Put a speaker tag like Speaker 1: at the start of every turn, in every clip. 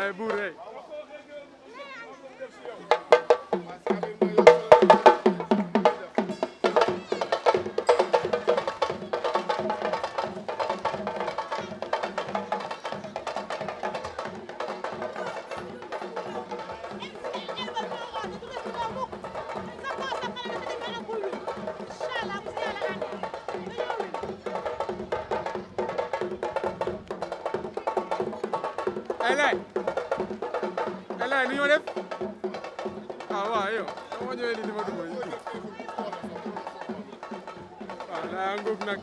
Speaker 1: ay buur ay ay lu ñoo def ah waaw yow dama ñëwee lii di ma dugg waaw daa ngóob nag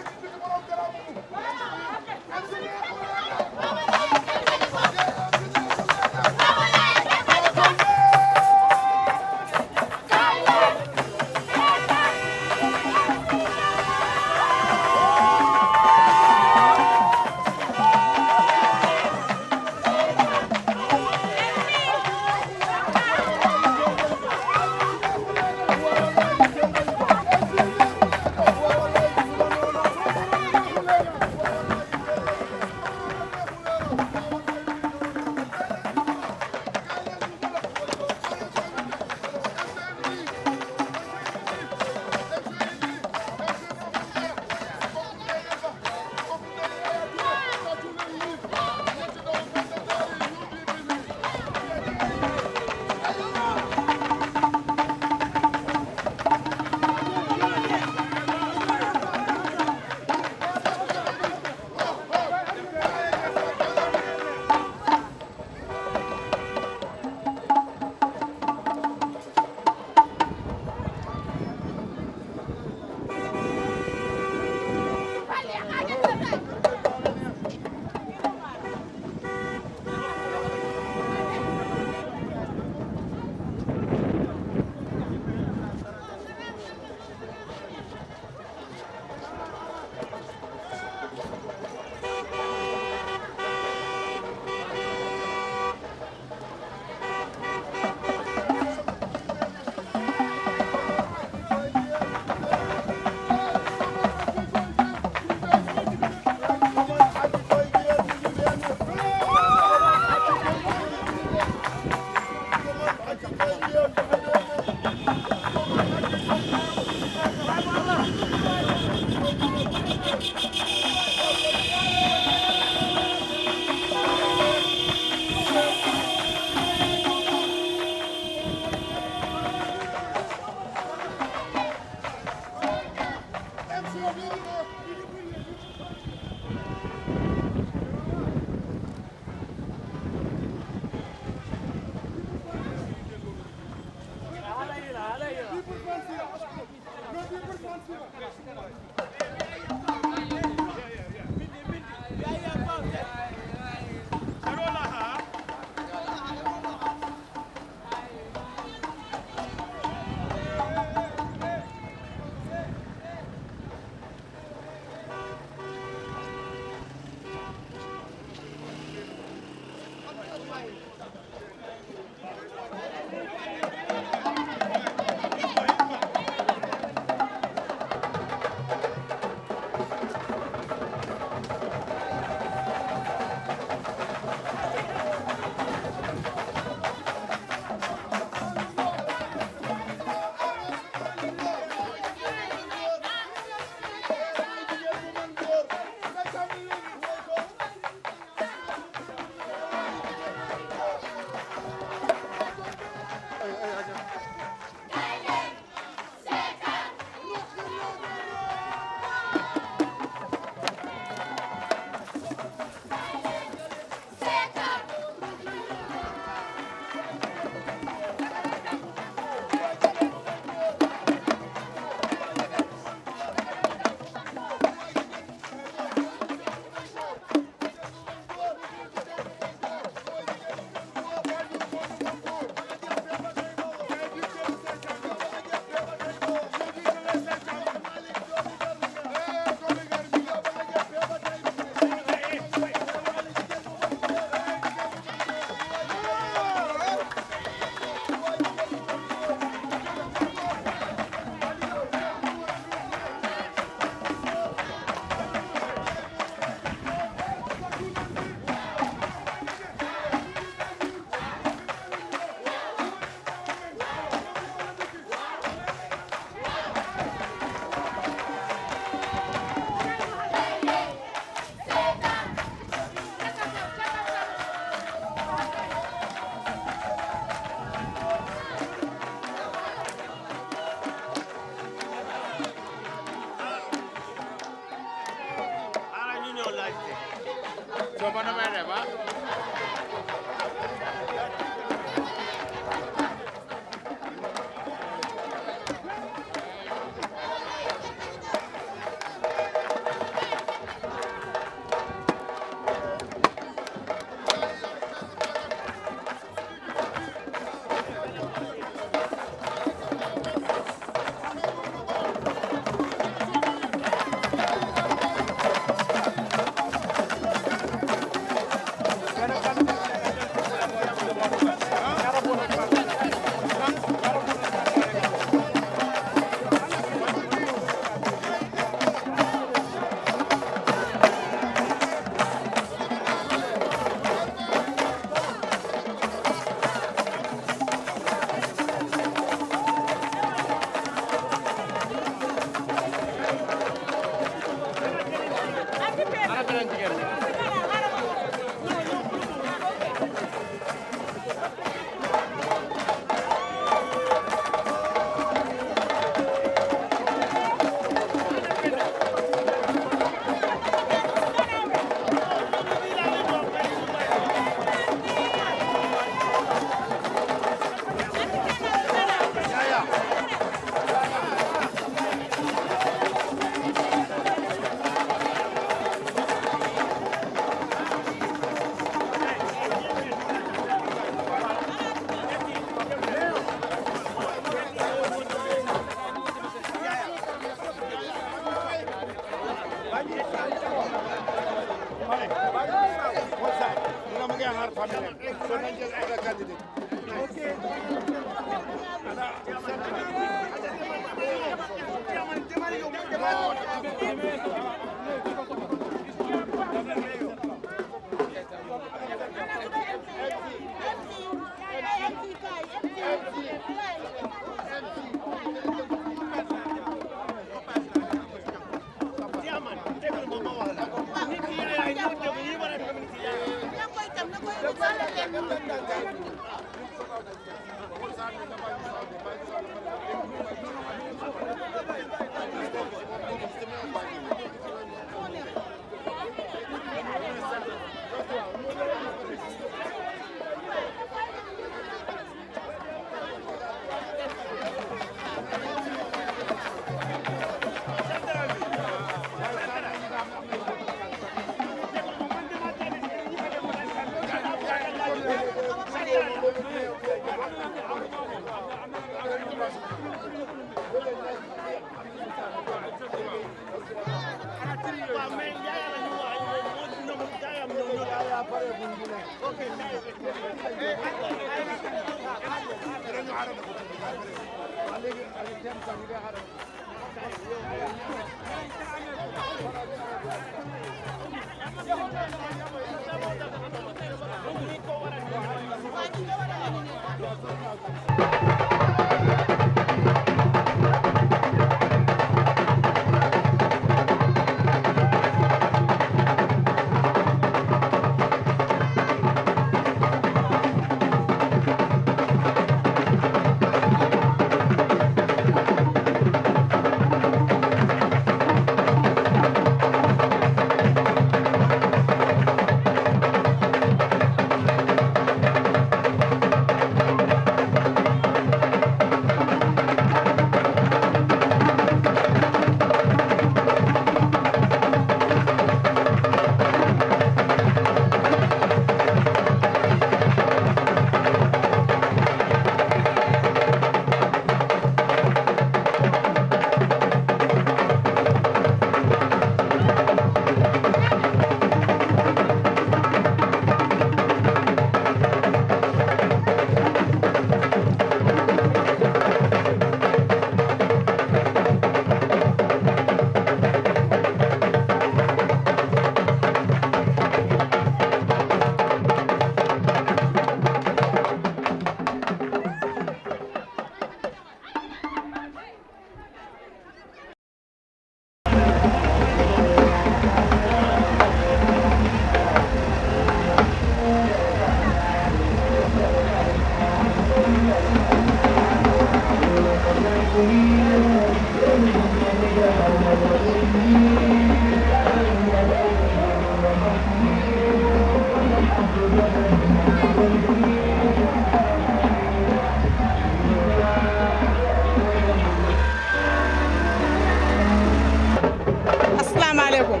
Speaker 2: asalaamaaleykum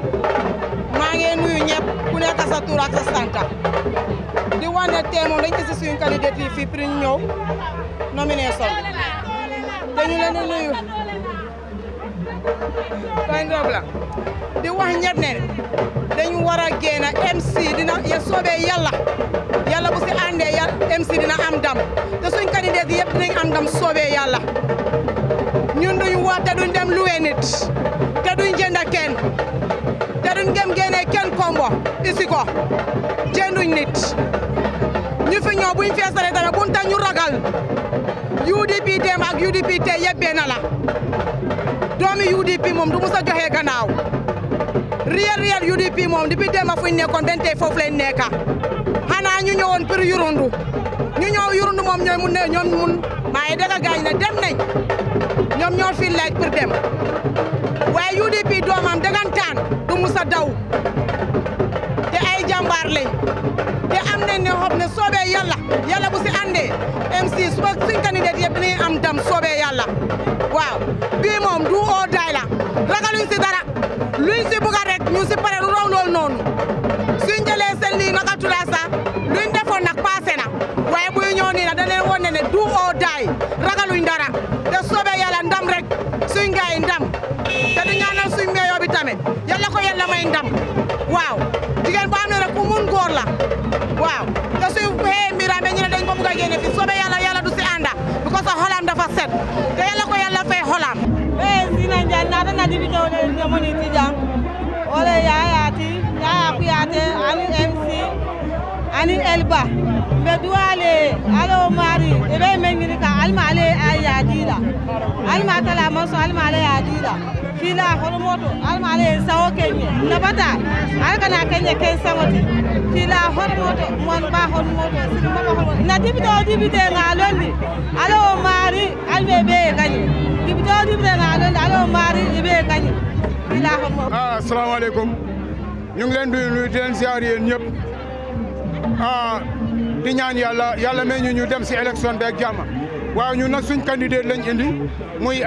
Speaker 2: maa ngi nuyu ñëpp ku nekk sa tur ak sa sant di wane tey moom dañ ko si suñu candidature fii pour ñu ñëw nomination dañu leen di nuyu kañ la di wax ñëpp ne dañu war a génn MC dina ya soobee yàlla bu si àndee MC dina am ndam te suñ candidat yëpp dinañ am ndam soobee yàlla ñun duñ wax te duñ dem luwee nit te duñ jënd kenn te duñ dem génne kenn kombo isi ko jënduñ nit ñu fi ñëw buñ feesale dara buñ ta ñu ragal UDP dem ak UDP tey yëpp benn la doomi UDP moom du musa joxe gannaaw real UDP moom depuis dem a fuñ nekkoon den tey foofu lañ nekka xanaa ñu ñëwoon pour yurundu ñu ñëw yurundu moom ñooy mun ne ñoom mun maa ngi dëgg gaañ ne dem nañ ñoom ñoo fi laaj pour dem waaye UDP doomam dëggantaan du musa daw te ay jàmbaar lañ te am nañ ne xob ne soobee yàlla bu si àndee MC suba suñ candidat yëpp dinañ am ndam soobee yàlla waaw bii moom du oo daay la ragaluñ si dara luñ si buga rek ñu si pare lu raw loolu noonu suñ jëlee seen lii naka tulaa sax luñ defoon nag passé na waaye buy ñëw nii nag da leen woon ne du oo daay ragaluñ dara te soobee yàlla ndam rek suñ gaay ndam te di ñaanal suñ meeyoo bi tamit yàlla ko yàlla may ndam waaw jigéen bu am ne rek ku mun góor la waaw te suñ xëyee Biram ñu ne dañ ko bugg a génne fi soobee yàlla du si ànda because xolam dafa set te yàlla ko yàlla fay xolam
Speaker 3: sina njal nata na dibito le demoni tijang ole yaya kuyate ani MC ani Elba be duale alo mari ebe mengini ka alma ale ayadila alma tala maso alma ale ayadila kila hormoto alma ale sawo kenye nabata alkana kenye ken sangoti kila hormoto mon ba hormoto sima ba hormoto na dibite ngalondi alo mari albe be gani dibite ngalondi alo mari ibe gani kila hormoto
Speaker 1: asalaamaaleykum ñu ngi leen di nuyu di leen ziar yéen ñëpp di ñaan yàlla may ñu dem si élection bi ak jàmm waaw ñu nag suñ candidat lañ indi muy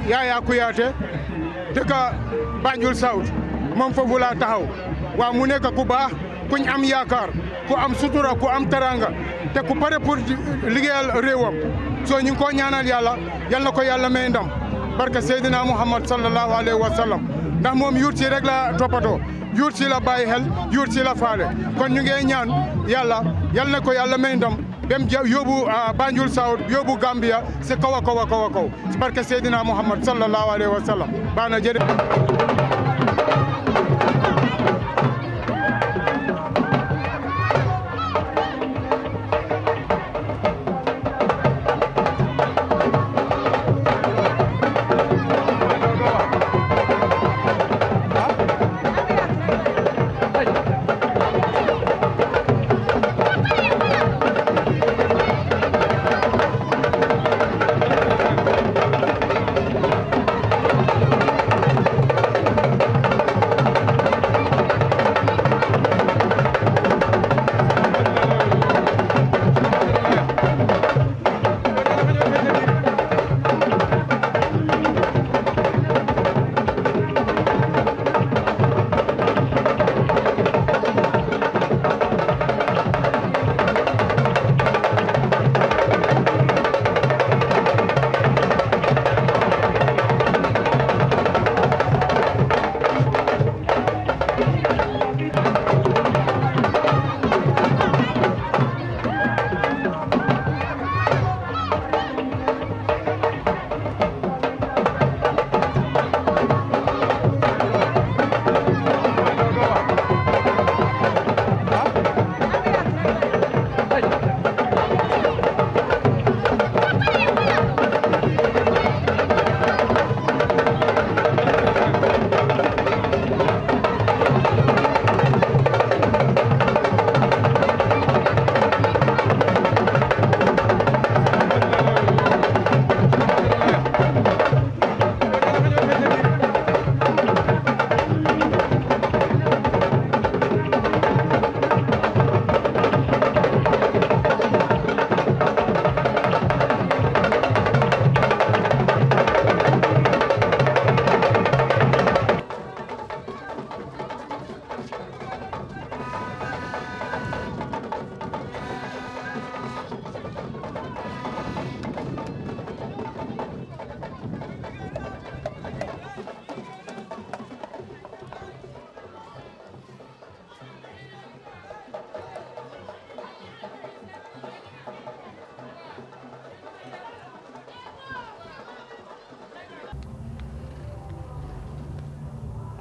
Speaker 1: Yaya Kuyateh dëkk Banjul South moom foofu laa taxaw waaw mu nekk ku baax kuñ am yaakaar ku am sutura ku am teranga te ku pare pour liggéeyal réewam soo ñu ngi koo ñaanal yal na ko yàlla may ndam barke Seydina Muhammad sallallahu alayhi wa sallam ndax moom yuut si rek la toppatoo yuut si la bàyyi xel yuut si la faale kon ñu ngi ñaan yàlla yal na ko yàlla may ndam bem yóbbu Banjul South yóbbu Gambia si kaw a kaw a kaw a kaw si barke Seydina Muhammad sallallahu alayhi wa sallam baax na jërëjëf.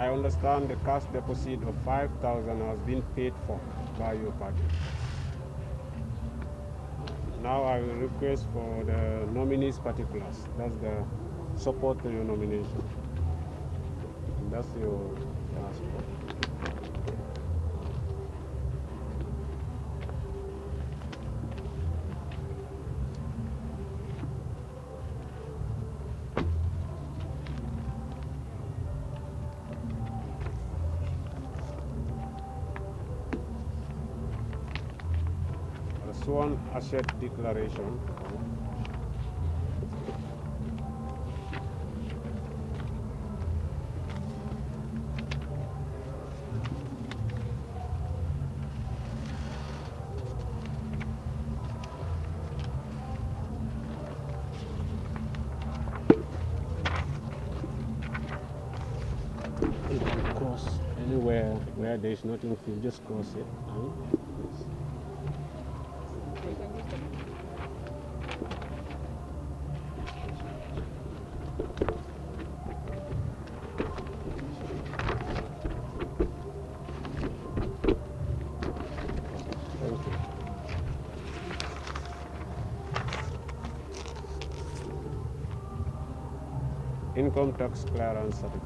Speaker 4: I understand the cash deposit of 5,000 has been paid for by your party. Now I will request for the nominees' particulars. That's the support to your nomination. That's your passport. Sworn asset declaration. Cross anywhere where there is nothing filled, just cross it. Please. Income tax clearance certificate.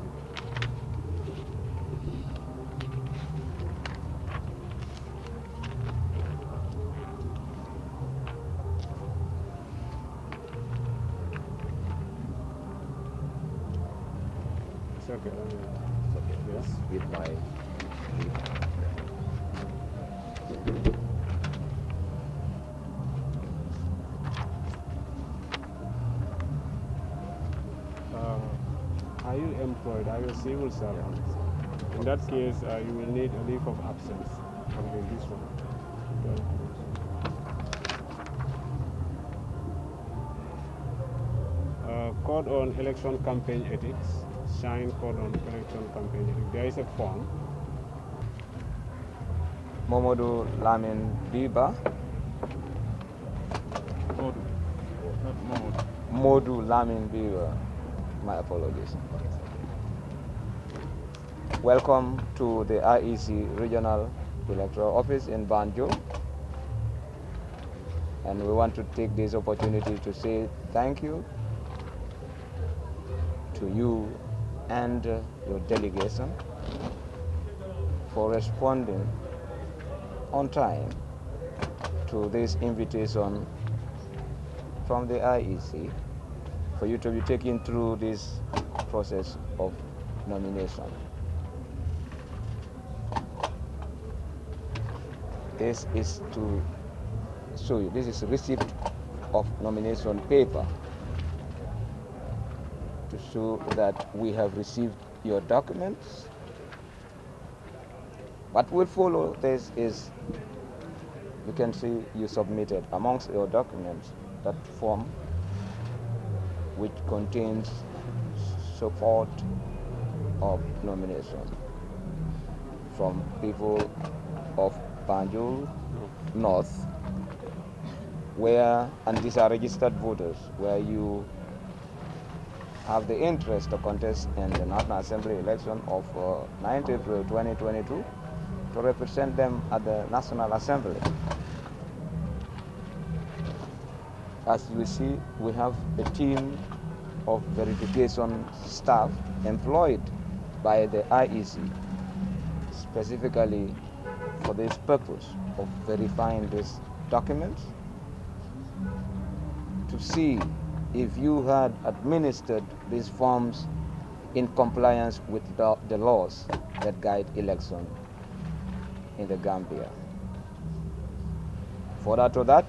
Speaker 4: It's okay.
Speaker 5: It's okay.
Speaker 4: Yes.
Speaker 5: With my
Speaker 4: Are you employed? Are you a civil servant? In that case, you will need a leave of absence. Okay, this one. Code on election campaign ethics, shine code on election campaign. There is a form.
Speaker 5: Lamin Biba. Lamin Biba. My apologies. Welcome to the IEC Regional Electoral Office in Banjul. And we want to take this opportunity to say thank you to you and your delegation for responding on time to this invitation from the IEC for you to be taken through this process of nomination. This is to show you, this is receipt of nomination paper to show that we have received your documents. What will follow this is, you can see you submitted amongst your documents that form which contains support of nomination from people of Banjul North, where, and these are registered voters, where you have the interest to contest in the National Assembly election of 9th April 2022 to represent them at the National Assembly. As you see, we have a team of verification staff employed by the IEC specifically for this purpose of verifying these documents to see if you had administered these forms in compliance with the laws that guide election in the Gambia. Further to that,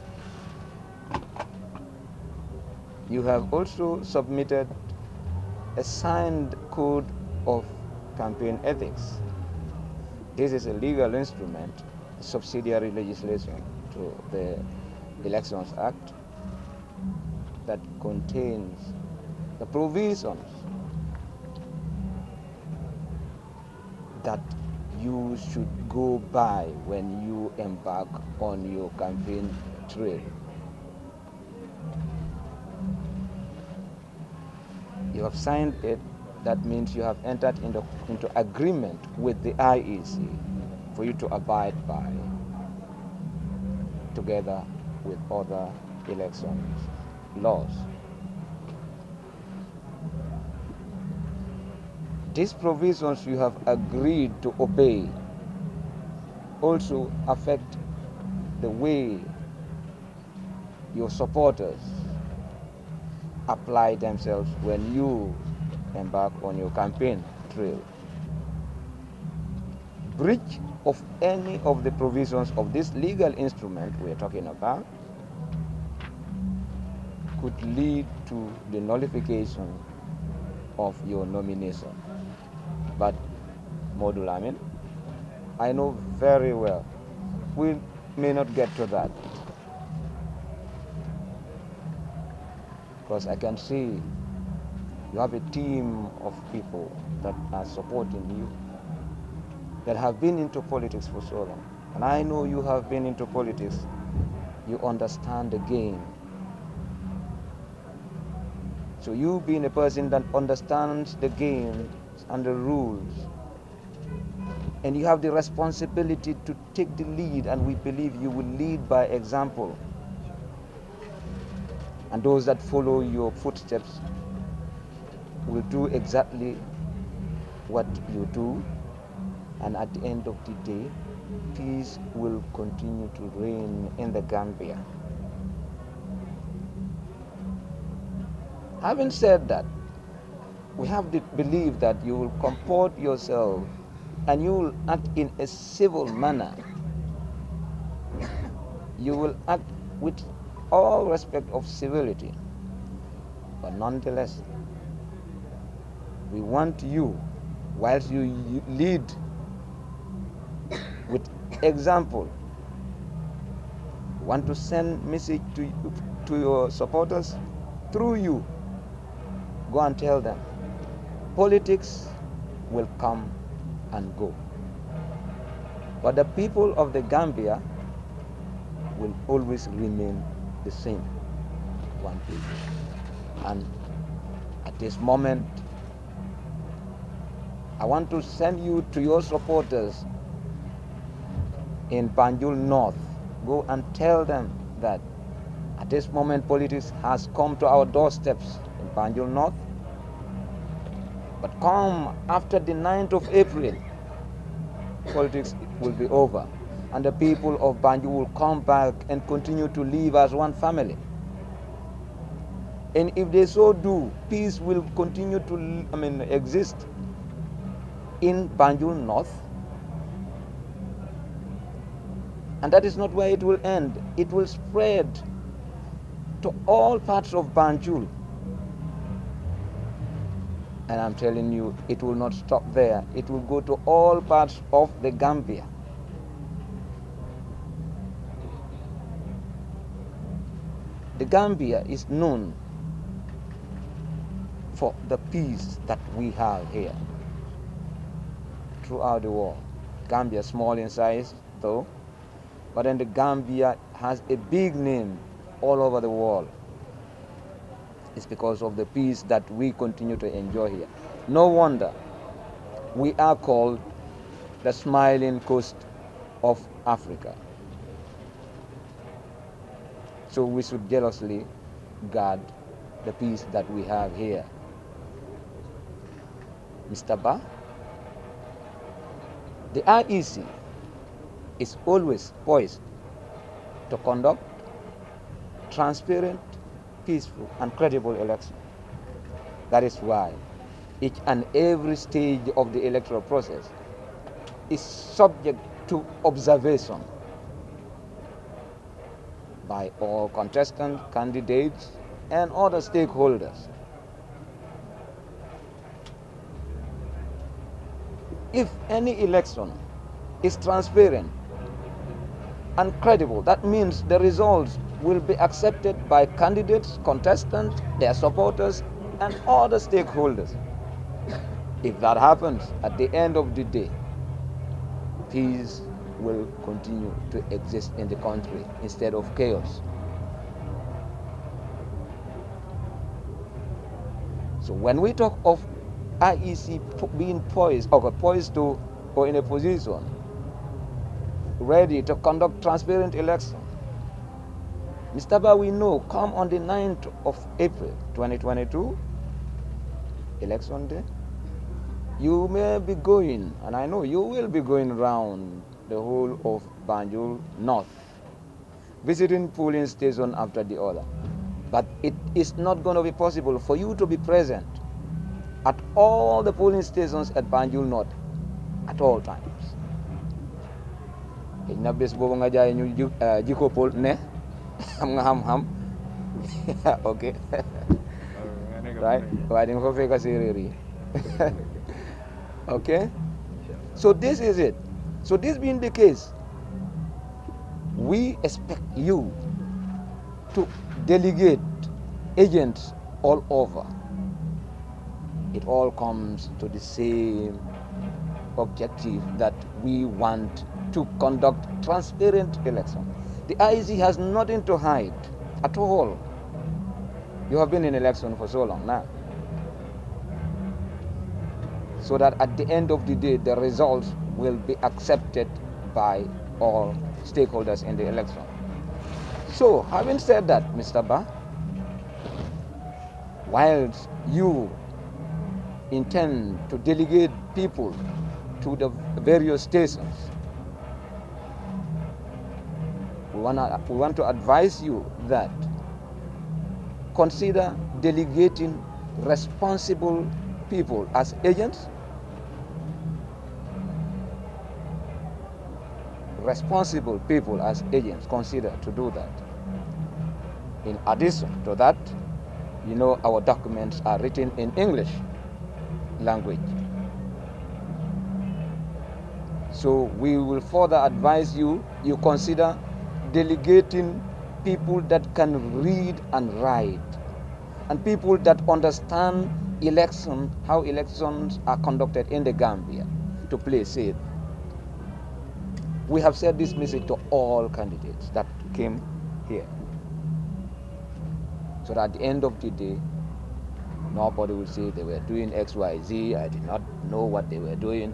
Speaker 5: you have also submitted a signed code of campaign ethics. This is a legal instrument, subsidiary legislation to the Elections Act, that contains the provisions that you should go by when you embark on your campaign trail. You have signed it. That means you have entered into agreement with the IEC for you to abide by, together with other elections laws. These provisions you have agreed to obey also affect the way your supporters apply themselves when you embark on your campaign trail. Breach of any of the provisions of this legal instrument we are talking about could lead to the nullification of your nomination. But Lamin, I know very well we may not get to that, because I can see you have a team of people that are supporting you, that have been into politics for so long. And I know you have been into politics. You understand the game. So you being a person that understands the game and the rules, and you have the responsibility to take the lead, and we believe you will lead by example. And those that follow your footsteps will do exactly what you do, and at the end of the day, peace will continue to reign in the Gambia. Having said that, we have the belief that you will comport yourself and you will act in a civil manner. You will act with all respect of civility. But nonetheless, we want you, whilst you lead with example, want to send message to your supporters through you. Go and tell them Politics will come and go, but the people of the Gambia will always remain the same, one people. And at this moment, I want to send you to your supporters in Banjul North. Go and tell them that at this moment politics has come to our doorsteps in Banjul North. But come after the 9th of April, politics will be over, and the people of Banjul will come back and continue to live as one family. And if they so do, peace will continue to exist in Banjul North. And that is not where it will end. It will spread to all parts of Banjul. And I'm telling you, it will not stop there. It will go to all parts of the Gambia. The Gambia is known for the peace that we have here throughout the world. Gambia is small in size, though, but then the Gambia has a big name all over the world. It's because of the peace that we continue to enjoy here. No wonder we are called the smiling coast of Africa. So we should jealously guard the peace that we have here. Mr. Ba, the IEC is always poised to conduct transparent, peaceful, and credible elections. That is why each and every stage of the electoral process is subject to observation by all contestant candidates and other stakeholders. If any election is transparent and credible, that means the results will be accepted by candidates, contestants, their supporters, and other stakeholders. If that happens, at the end of the day, peace will continue to exist in the country instead of chaos. So when we talk of IEC being poised to or in a position ready to conduct transparent elections, Mr. Ba, we know come on the 9th of April 2022, election day, you may be going, and I know you will be going around the whole of Banjul North, visiting polling station after the other. But it is not going to be possible for you to be present at all the polling stations at Banjul North at all times. Na bes bobu nga jaay ñu jiko pol ne xam nga xam okay right waaye di nga fa fekk séeréer yi okay, so this is it. So this being the case, we expect you to delegate agents all over. It all comes to the same objective that we want to conduct transparent elections. The IEC has nothing to hide at all. You have been in election for so long now. So that at the end of the day, the results will be accepted by all stakeholders in the election. So, having said that, Mr. Ba, whilst you intend to delegate people to the various stations, we want to advise you that consider delegating responsible people as agents, responsible people as agents, consider to do that. In addition to that, you know our documents are written in English language. So we will further advise you consider delegating people that can read and write, and people that understand how elections are conducted in the Gambia to play safe. We have said this message to all candidates that came here, so that at the end of the day, nobody will say they were doing X, Y, Z. I did not know what they were doing.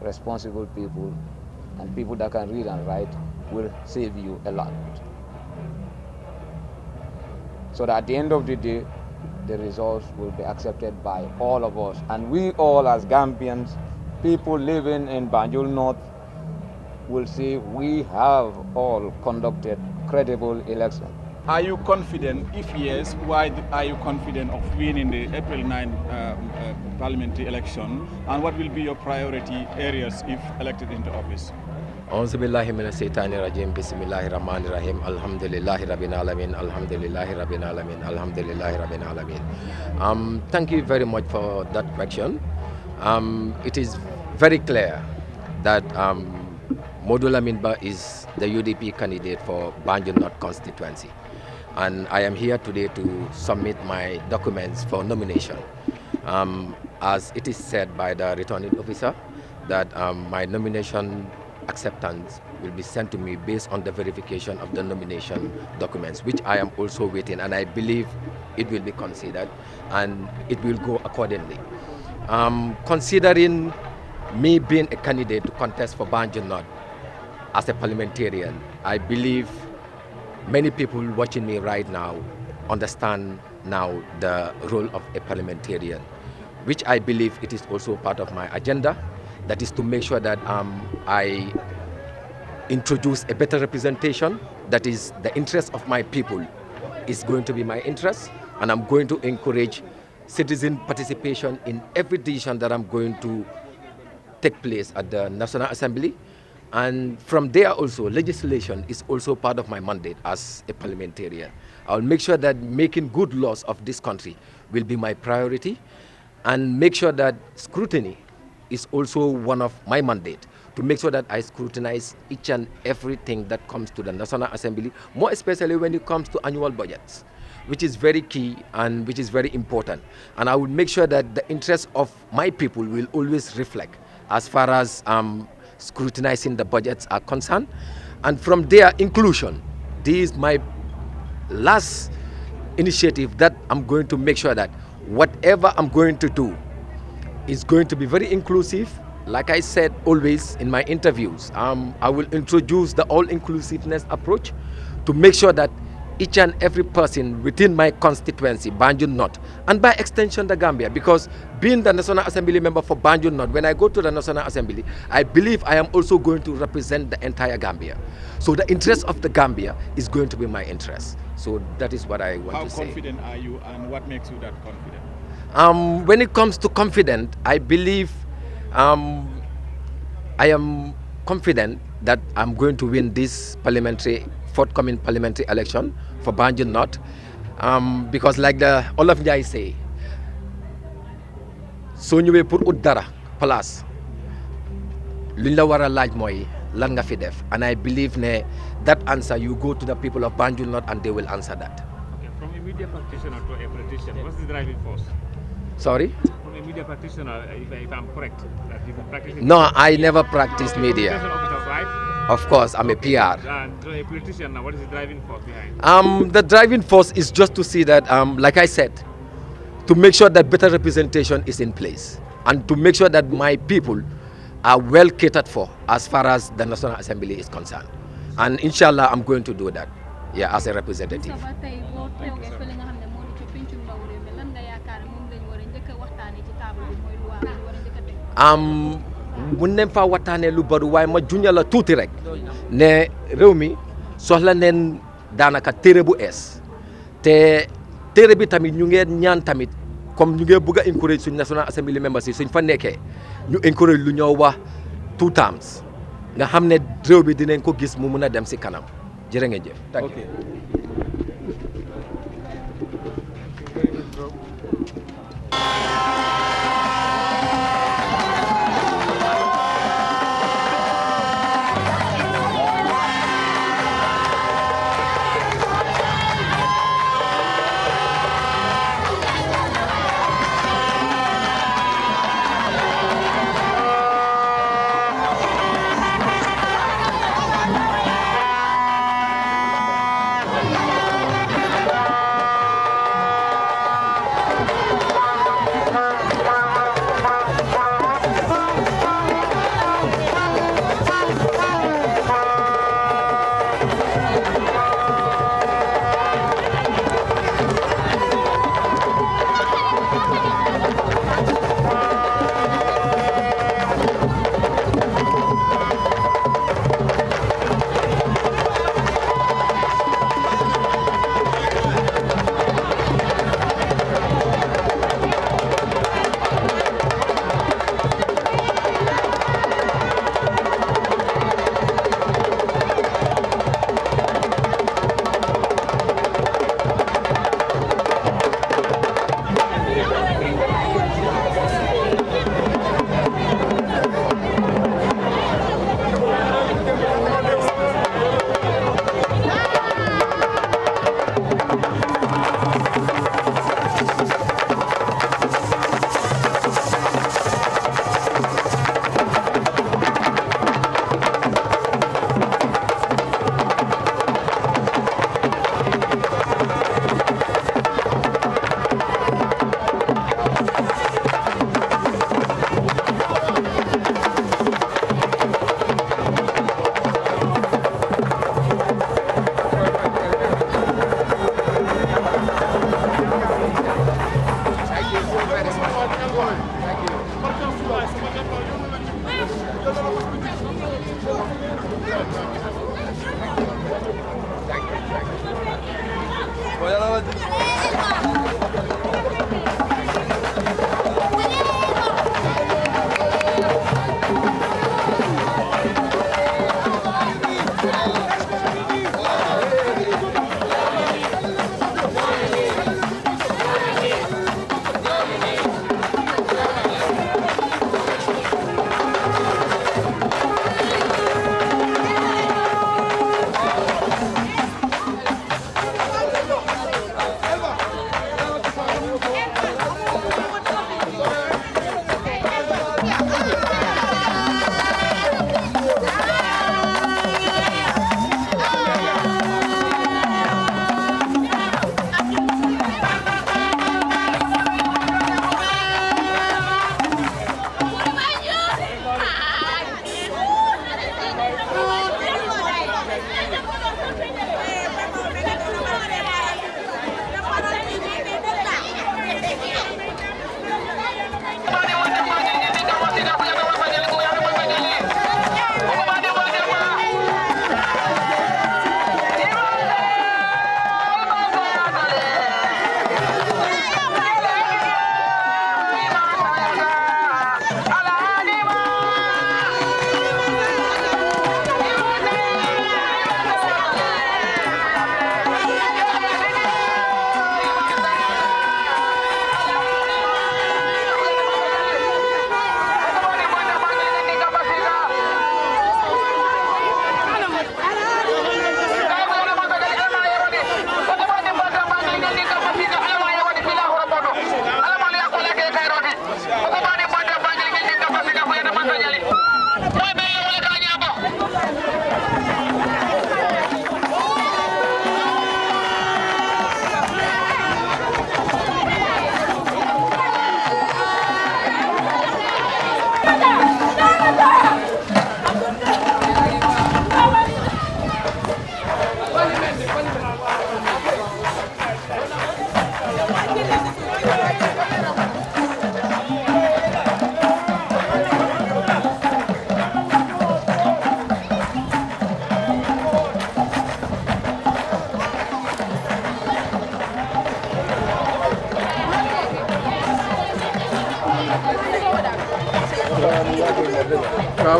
Speaker 5: Responsible people and people that can read and write will save you a lot. So that at the end of the day, the results will be accepted by all of us. And we all as Gambians, people living in Banjul North, will say we have all conducted credible elections.
Speaker 6: Are you confident? If yes, why are you confident of winning the April 9 parliamentary election? And what will be your priority areas if elected into office?
Speaker 7: أعوذ بالله من الشيطان الرجيم بسم الله الرحمن الرحيم الحمد لله رب العالمين الحمد لله رب العالمين الحمد لله رب العالمين. Thank you very much for that question. It is very clear that Lamin is the UDP candidate for Banjul North constituency, and I am here today to submit my documents for nomination. As it is said by the returning officer, that my nomination acceptance will be sent to me based on the verification of the nomination documents, which I am also waiting, and I believe it will be considered and it will go accordingly. Considering me being a candidate to contest for Banjul North as a parliamentarian, I believe many people watching me right now understand now the role of a parliamentarian, which I believe it is also part of my agenda. That is to make sure that I introduce a better representation, that is the interest of my people is going to be my interest, and I'm going to encourage citizen participation in every decision that I'm going to take place at the National Assembly. And from there also, legislation is also part of my mandate as a parliamentarian. I'll make sure that making good laws of this country will be my priority, and make sure that scrutiny is also one of my mandate, to make sure that I scrutinize each and everything that comes to the National Assembly, more especially when it comes to annual budgets, which is very key and which is very important. And I will make sure that the interests of my people will always reflect as far as scrutinizing the budgets are concerned. And from there, inclusion. This is my last initiative, that I'm going to make sure that whatever I'm going to do is going to be very inclusive. Like I said always in my interviews, I will introduce the all-inclusiveness approach to make sure that each and every person within my constituency, Banjul North, and by extension the Gambia, because being the National Assembly member for Banjul North, when I go to the National Assembly, I believe I am also going to represent the entire Gambia. So the interest of the Gambia is going to be my interest. So that is what I want to say.
Speaker 6: How confident are you, and what makes you that confident?
Speaker 7: When it comes to confident, I believe I am confident that I'm going to win this forthcoming parliamentary election for Banjul North, because like the Olaf Njai say, soo ñëwee pour ut dara place luñ la war a laaj mooy lan nga fi def, and I believe that answer you go to the people of Banjul North and they will answer that.
Speaker 4: Okay, from a media practitioner to a politician, what's the driving force?
Speaker 7: Sorry?
Speaker 4: From a media practitioner, if I'm correct, that you've been practicing.
Speaker 7: No, I never practiced media.
Speaker 4: Officer, right?
Speaker 7: Of course, I'm a PR.
Speaker 4: And to a politician now, what is the driving force behind?
Speaker 7: The driving force is just to see that, like I said, to make sure that better representation is in place, and to make sure that my people are well catered for as far as the National Assembly is concerned. And inshallah, I'm going to do that, yeah, as a representative. Mun nañ fa waxtaanee lu bari, waaye ma junja la tuuti rek ne réew mi soxla neen daanaka téere bu ees, te téere bi tamit ñu ngeen ñaan tamit comme ñu ngeen bëgg a encourage suñ National Assembly members yi suñ fa nekkee ñu encourage lu ñoo wax 2 terms nga xam ne réew bi dinañ ko gis mu mun a dem si kanam. Jërë ngeen jëf.
Speaker 6: Okay.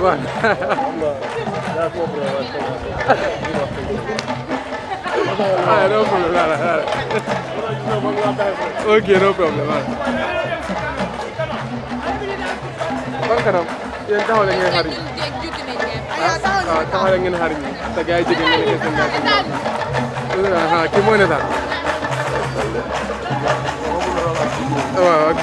Speaker 8: baax ah no problem okay no problem ban kanam yéen taxaw la ngeen xaar ñi taxaw la ngeen xaar ñi te gars yi jóge ngeen nekk seen gars kii moo ne sax waaw ak